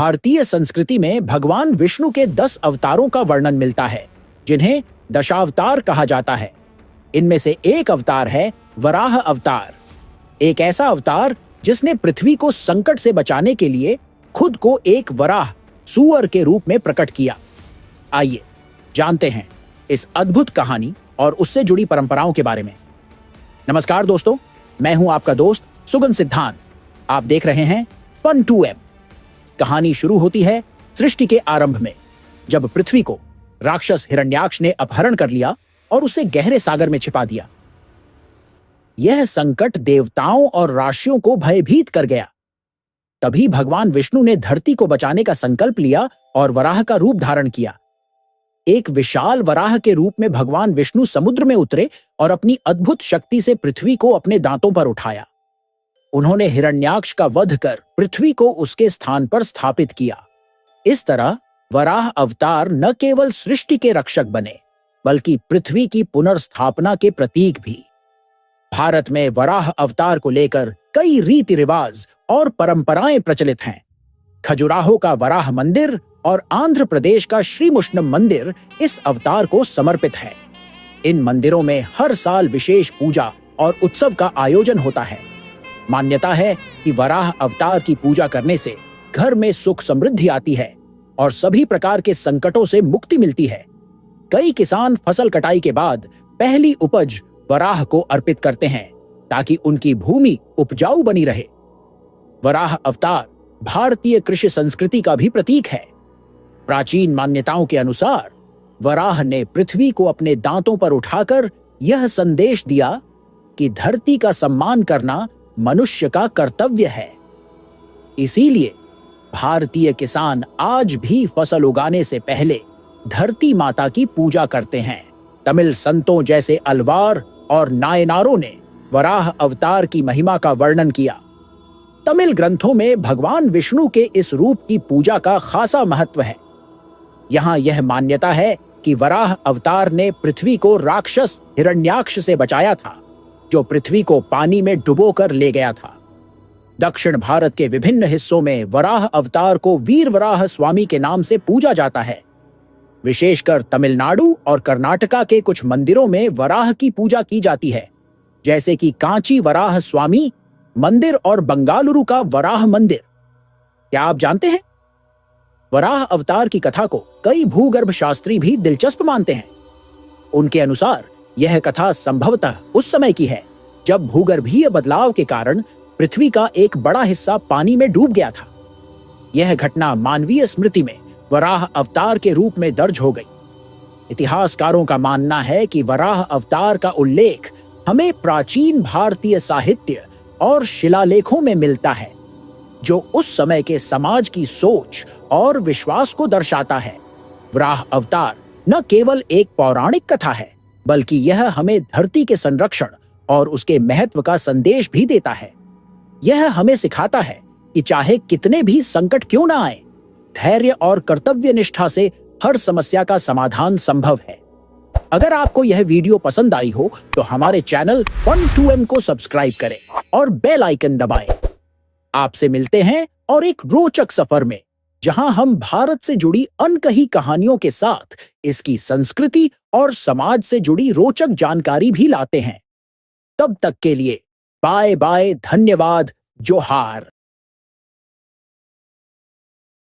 भारतीय संस्कृति में भगवान विष्णु के 10 अवतारों का वर्णन मिलता है, जिन्हें दशावतार कहा जाता है। इनमें से एक अवतार है वराह अवतार, एक ऐसा अवतार जिसने पृथ्वी को संकट से बचाने के लिए खुद को एक वराह सूअर के रूप में प्रकट किया। आइए जानते हैं इस अद्भुत कहानी और उससे जुड़ी परंपराओं के बारे में। नमस्कार दोस्तों, मैं हूं आपका दोस्त सुगन सिद्धांत। आप देख रहे हैं फन 2M। कहानी शुरू होती है सृष्टि के आरंभ में, जब पृथ्वी को राक्षस हिरण्याक्ष ने अपहरण कर लिया और उसे गहरे सागर में छिपा दिया। यह संकट देवताओं और राशियों को भयभीत कर गया। तभी भगवान विष्णु ने धरती को बचाने का संकल्प लिया और वराह का रूप धारण किया। एक विशाल वराह के रूप में भगवान विष्णु समुद्र में उतरे और अपनी अद्भुत शक्ति से पृथ्वी को अपने दांतों पर उठाया। उन्होंने हिरण्याक्ष का वध कर पृथ्वी को उसके स्थान पर स्थापित किया। इस तरह वराह अवतार न केवल सृष्टि के रक्षक बने, बल्कि पृथ्वी की पुनर्स्थापना के प्रतीक भी। भारत में वराह अवतार को लेकर कई रीति रिवाज और परंपराएं प्रचलित हैं। खजुराहो का वराह मंदिर और आंध्र प्रदेश का श्रीमुष्णम मंदिर इस अवतार को समर्पित है। इन मंदिरों में हर साल विशेष पूजा और उत्सव का आयोजन होता है। मान्यता है कि वराह अवतार की पूजा करने से घर में सुख समृद्धि आती है और सभी प्रकार के संकटों से मुक्ति मिलती है। कई किसान फसल कटाई के बाद पहली उपज वराह को अर्पित करते हैं ताकि उनकी भूमि उपजाऊ बनी रहे। वराह अवतार भारतीय कृषि संस्कृति का भी प्रतीक है। प्राचीन मान्यताओं के अनुसार वराह ने पृथ्वी को अपने दांतों पर उठाकर यह संदेश दिया कि धरती का सम्मान करना मनुष्य का कर्तव्य है। इसीलिए भारतीय किसान आज भी फसल उगाने से पहले धरती माता की पूजा करते हैं। तमिल संतों जैसे अल्वार और नायनारों ने वराह अवतार की महिमा का वर्णन किया। तमिल ग्रंथों में भगवान विष्णु के इस रूप की पूजा का खासा महत्व है। यहाँ यह मान्यता है कि वराह अवतार ने पृथ्वी को राक्षस हिरण्याक्ष से बचाया था, जो पृथ्वी को पानी में डुबोकर ले गया था। दक्षिण भारत के विभिन्न हिस्सों में वराह अवतार को वीर वराह स्वामी के नाम से पूजा जाता है। विशेषकर तमिलनाडु और कर्नाटका के कुछ मंदिरों में वराह की पूजा की जाती है, जैसे कि कांची वराह स्वामी मंदिर और बंगालुरु का वराह मंदिर। क्या आप जानते हैं, वराह अवतार की कथा को कई भूगर्भ शास्त्री भी दिलचस्प मानते हैं। उनके अनुसार यह कथा संभवतः उस समय की है जब भूगर्भीय बदलाव के कारण पृथ्वी का एक बड़ा हिस्सा पानी में डूब गया था। यह घटना मानवीय स्मृति में वराह अवतार के रूप में दर्ज हो गई। इतिहासकारों का मानना है कि वराह अवतार का उल्लेख हमें प्राचीन भारतीय साहित्य और शिलालेखों में मिलता है, जो उस समय के समाज की सोच और विश्वास को दर्शाता है। वराह अवतार न केवल एक पौराणिक कथा है, बल्कि यह हमें धरती के संरक्षण और उसके महत्व का संदेश भी देता है। यह हमें सिखाता है कि चाहे कितने भी संकट क्यों न आए, धैर्य और कर्तव्य निष्ठा से हर समस्या का समाधान संभव है। अगर आपको यह वीडियो पसंद आई हो तो हमारे चैनल फन 2M को सब्सक्राइब करें और बेल आइकन दबाएं। आपसे मिलते हैं और एक रोचक सफर में, जहां हम भारत से जुड़ी अनकही कहानियों के साथ इसकी संस्कृति और समाज से जुड़ी रोचक जानकारी भी लाते हैं। तब तक के लिए बाय बाय, धन्यवाद, जोहार।